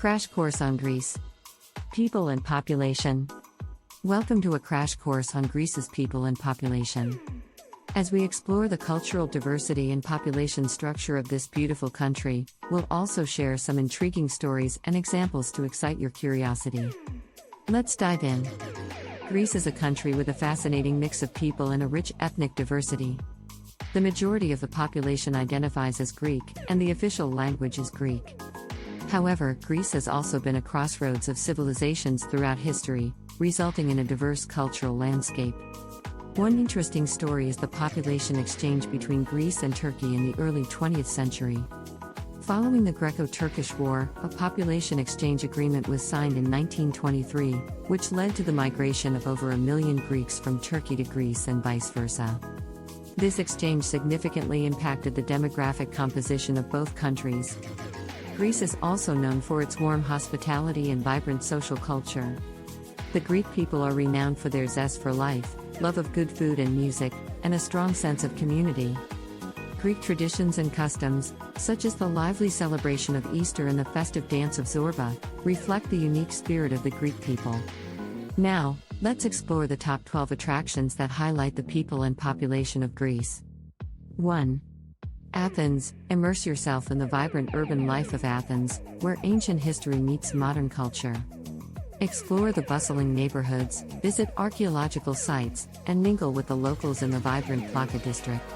Crash Course on Greece. People and Population. Welcome to a crash course on Greece's people and population. As we explore the cultural diversity and population structure of this beautiful country, we'll also share some intriguing stories and examples to excite your curiosity. Let's dive in. Greece is a country with a fascinating mix of people and a rich ethnic diversity. The majority of the population identifies as Greek, and the official language is Greek. However, Greece has also been a crossroads of civilizations throughout history, resulting in a diverse cultural landscape. One interesting story is the population exchange between Greece and Turkey in the early 20th century. Following the Greco-Turkish War, a population exchange agreement was signed in 1923, which led to the migration of over 1 million Greeks from Turkey to Greece and vice versa. This exchange significantly impacted the demographic composition of both countries. Greece is also known for its warm hospitality and vibrant social culture. The Greek people are renowned for their zest for life, love of good food and music, and a strong sense of community. Greek traditions and customs, such as the lively celebration of Easter and the festive dance of Zorba, reflect the unique spirit of the Greek people. Now, let's explore the top 12 attractions that highlight the people and population of Greece. 1. Athens. Immerse yourself in the vibrant urban life of Athens, where ancient history meets modern culture. Explore the bustling neighborhoods, visit archaeological sites, and mingle with the locals in the vibrant Plaka district.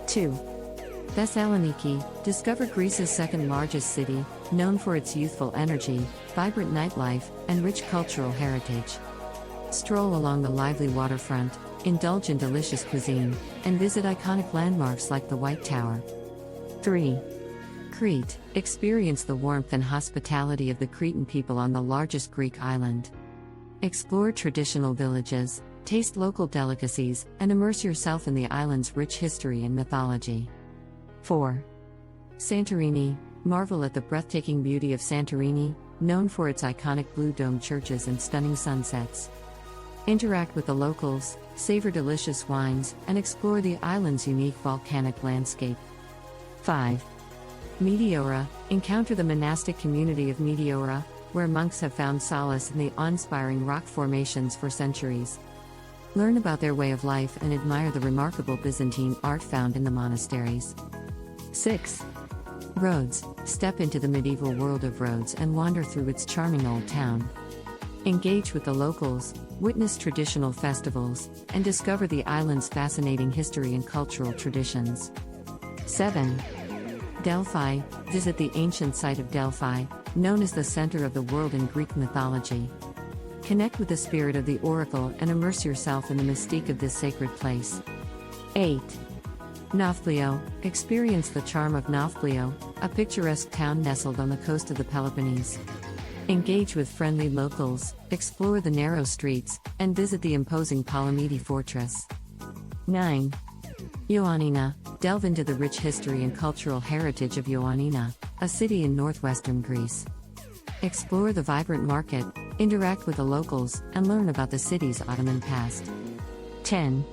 2. Thessaloniki. Discover Greece's second-largest city, known for its youthful energy, vibrant nightlife, and rich cultural heritage. Stroll along the lively waterfront, indulge in delicious cuisine, and visit iconic landmarks like the White Tower. 3. Crete. Experience the warmth and hospitality of the Cretan people on the largest Greek island. Explore traditional villages, taste local delicacies, and immerse yourself in the island's rich history and mythology. 4. Santorini. Marvel at the breathtaking beauty of Santorini, known for its iconic blue dome churches and stunning sunsets. Interact with the locals, savor delicious wines, and explore the island's unique volcanic landscape. 5. Meteora. Encounter the monastic community of Meteora, where monks have found solace in the awe-inspiring rock formations for centuries. Learn about their way of life and admire the remarkable Byzantine art found in the monasteries. 6. Rhodes. Step into the medieval world of Rhodes and wander through its charming old town. Engage with the locals, witness traditional festivals, and discover the island's fascinating history and cultural traditions. 7. Delphi. Visit the ancient site of Delphi, known as the center of the world in Greek mythology. Connect with the spirit of the oracle and immerse yourself in the mystique of this sacred place. 8. Nafplio. Experience the charm of Nafplio, a picturesque town nestled on the coast of the Peloponnese. Engage with friendly locals, explore the narrow streets, and visit the imposing Palamidi fortress. 9. Ioannina. Delve into the rich history and cultural heritage of Ioannina, a city in northwestern Greece. Explore the vibrant market, interact with the locals, and learn about the city's Ottoman past. 10.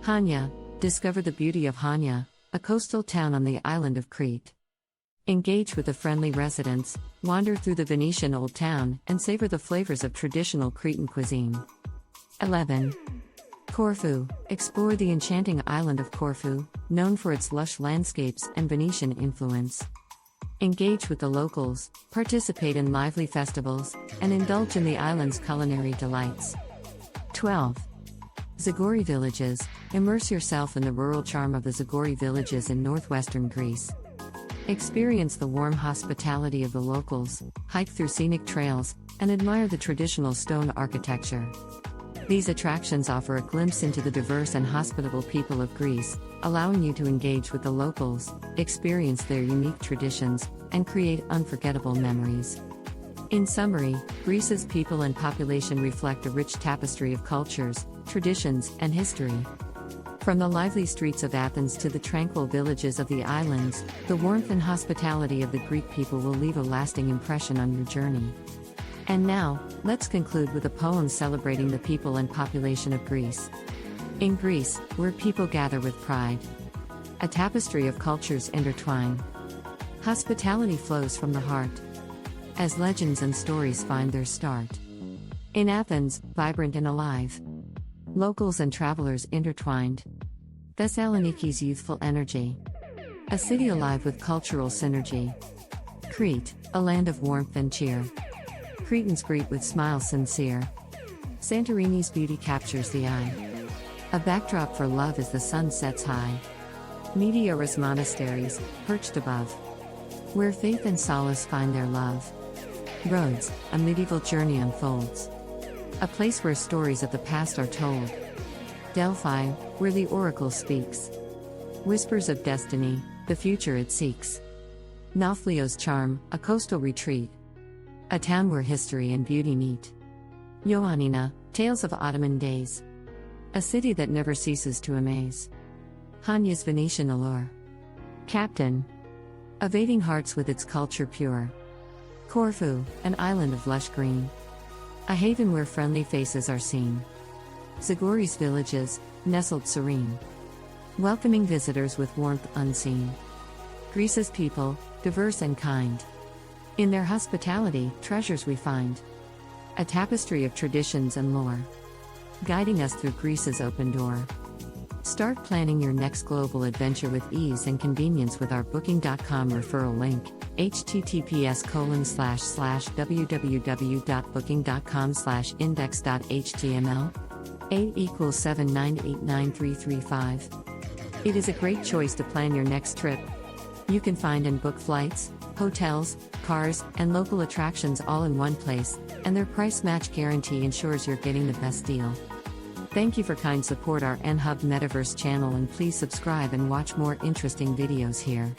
Hania. Discover the beauty of Hania, a coastal town on the island of Crete. Engage with the friendly residents, wander through the Venetian Old Town, and savor the flavors of traditional Cretan cuisine. 11. Corfu. Explore the enchanting island of Corfu, known for its lush landscapes and Venetian influence. Engage with the locals, participate in lively festivals, and indulge in the island's culinary delights. 12. Zagori villages. Immerse yourself in the rural charm of the Zagori villages in northwestern Greece. Experience the warm hospitality of the locals, hike through scenic trails, and admire the traditional stone architecture. These attractions offer a glimpse into the diverse and hospitable people of Greece, allowing you to engage with the locals, experience their unique traditions, and create unforgettable memories. In summary, Greece's people and population reflect a rich tapestry of cultures, traditions, and history. From the lively streets of Athens to the tranquil villages of the islands, the warmth and hospitality of the Greek people will leave a lasting impression on your journey. And now, let's conclude with a poem celebrating the people and population of Greece. In Greece, where people gather with pride, a tapestry of cultures intertwine. Hospitality flows from the heart. as legends and stories find their start. In Athens, vibrant and alive. Locals and travelers intertwined. Thessaloniki's youthful energy. A city alive with cultural synergy. Crete, a land of warmth and cheer. Cretans greet with smiles sincere. Santorini's beauty captures the eye. A backdrop for love as the sun sets high. Meteorus monasteries, perched above. Where faith and solace find their love. Rhodes, a medieval journey unfolds. A place where stories of the past are told. Delphi, where the oracle speaks. Whispers of destiny, the future it seeks. Nafplio's charm, a coastal retreat. A town where history and beauty meet. Ioannina, tales of Ottoman days. A city that never ceases to amaze. Hanya's Venetian allure. Captain. Evading hearts with its culture pure. Corfu, an island of lush green. A haven where friendly faces are seen. Zagori's villages, nestled serene. Welcoming visitors with warmth unseen. Greece's people, diverse and kind. In their hospitality, treasures we find. A tapestry of traditions and lore. Guiding us through Greece's open door. Start planning your next global adventure with ease and convenience with our Booking.com referral link, https://www.booking.com/index.html. 8 = 7989335. It is a great choice to plan your next trip. You can find and book flights, hotels, cars, and local attractions all in one place, and their price match guarantee ensures you're getting the best deal. Thank you for kind support our NHub Metaverse channel, and please subscribe and watch more interesting videos here.